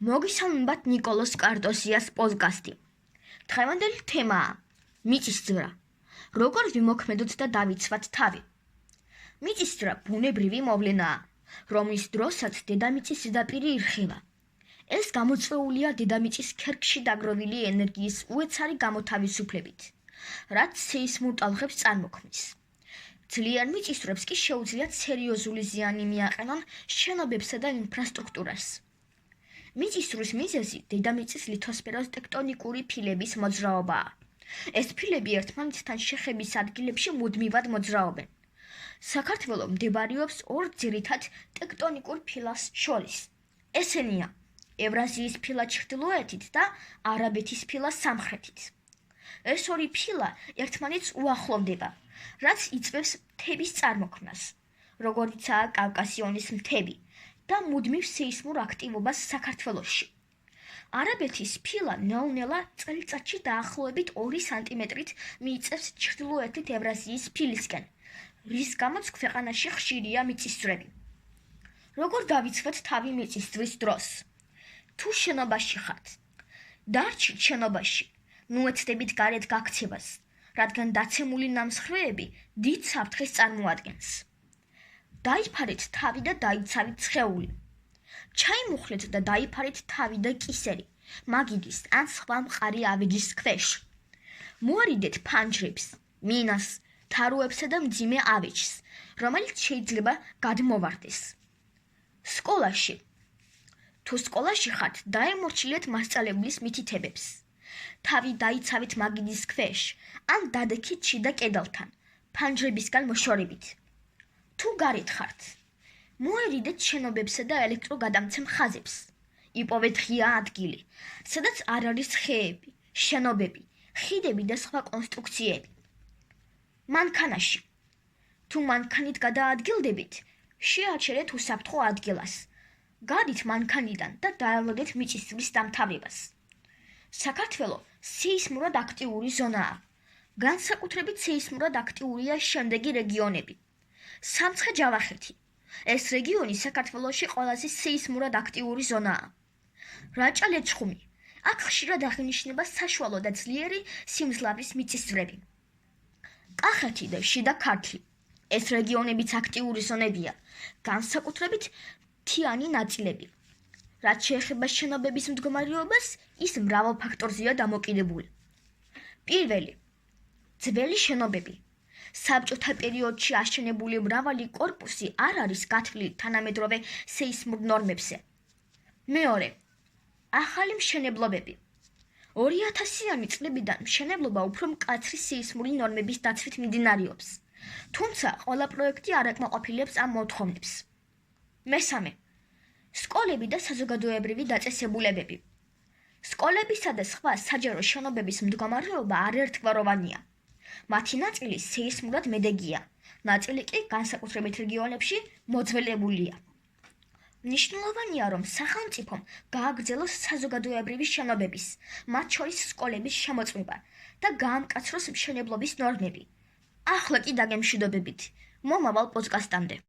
მოგესალმებათ ნიკოლოს კარტოსიას პოდკასტი. დღევანდელი თემაა მიწისძვრა. როგორ ვიმოქმედოთ და დავიცვათ თავი. მიწისძვრა ბუნებრივი მოვლენაა, რომლის დროსაც დედამიწის ზედაპირი ირხევა. ეს გამოწვეულია დედამიწის ქერქში დაგროვილი ენერგიის უეცარი გამოთავისუფლებით, რაც სეისმურ ტალღებს წარმოქმნის. ძლიერ მიწისძვრებს კი შეუძლიათ სერიოზული ზიანი მიაყენონ შენობებსა და ინფრასტრუქტურას. მიწისძვრის მიზეზი დედამიწის ლითოსფეროს ტექტონიკური ფილების მოძრაობაა. ეს ფილები ერთმანეთთან შეხების ადგილებში მუდმივად მოძრაობენ. საქართველო მდებარეობს ორ ძირითად ტექტონიკურ ფილას შორის. ესენია ევრაზიის ფილა ჩრდილოეთით და არაბეთის ფილა სამხრეთით. ეს ორი ფილა ერთმანეთს უახლოვდება, რაც იწვევს მთების წარმოქმნას, როგორიცაა კავკასიონის მთები და მუდმივ სეისმურ აქტივობას საქართველოში. არაბეთის ფილა ნელ-ნელა წელიწადში დაახლოებით 2 სანტიმეტრით მიიწევს ჩრდილოეთით ევრაზიის ფილისკენ, რის გამოც ქვეყანაში ხშირია მიწისძვრები. როგორ დავიცვათ თავი მიწისძვრის დროს? თუ შენობაში ხართ, დარჩით შენობაში, ნუეცდებით გარეთ გაქცევას, რადგან დაცემული ნამსხვრეები დიდ საფრთხეს წარმოადგენს. დაიფარეთ თავი და დაიცავით სხეული. ჩაიმუხლეთ და დაიფარეთ თავი და კისერი, მაგიდის ან სხვა მყარი ავეჯის ქვეშ. მოარიდეთ ფანჯრებს, მინას, თაროებსა და მძიმე ავეჯს, რომელიც შეიძლება გადმოვარდეს. სკოლაში. თუ სკოლაში ხართ, დაემორჩილეთ მასწავლებლის მითითებებს. თავი დაიცავით მაგიდის ქვეშ, ან დადექით შიდა კედელთან, ფანჯრებისგან მოშორებით. თუ გარეთ ხართ, მოერიდეთ შენობებსა და ელექტროგადამცემ ხაზებს. იპოვეთ ღია ადგილი, სადაც არ არის ხეები, შენობები, ხიდები და სხვა კონსტრუქციები. მანქანაში. თუ მანქანით გადაადგილდებით, შეაჩერეთ უსაფრთხო ადგილას. გადით მანქანიდან და დაელოდეთ მიწისძვრის დამთავრებას. საქართველო სეისმურად აქტიური ზონაა. განსაკუთრებით სეისმურად აქტიურია შემდეგი რეგიონები. სამცხე-ჯავახეთი. ეს რეგიონი საქართველოში ყველაზე სეისმურად აქტიური ზონაა. რაჭა-ლეჩხუმი. აქ ხშირად აღინიშნება საშუალო და ძლიერი სიმძლავრის მიწისძვრები. კახეთი და შიდა ქართლი. ეს რეგიონებიც აქტიური ზონებია, განსაკუთრებით მთიანი ნაწილები. რაც შეეხება შენობების მდგომარეობას, ის მრავალ ფაქტორზეა დამოკიდებული. პირველი, ძველი შენობები. საბჭოთა პერიოდში აშენებული მრავალი კორპუსი არ არის გათვლილი თანამედროვე სეისმურ ნორმებზე. მეორე, ახალი მშენებლობები. 2000-იანი წლებიდან მშენებლობა უფრო მკაცრი სეისმური ნორმების დაცვით მიმდინარეობს, თუმცა ყველა პროექტი არ აკმაყოფილებს ამ მოთხოვნებს. მესამე, სკოლები და საზოგადოებრივი დაწესებულებები. სკოლებისა და სხვა საჯარო შენობების მდგომარეობა არაერთგვაროვანია. მათი ნაწილი სეისმურად მედეგია, ნაწილი კი განსაკუთრებით რეგიონებში მოძველებულია. მნიშვნელოვანია, რომ სახელმწიფომ გააგრძელოს საზოგადოებრივი შენობების, მათ შორის სკოლების შემოწმება და გაამკაცროს მშენებლობის ნორმები. ახლა კი დაგემშვიდობებით. მომავალ პოდკასტამდე.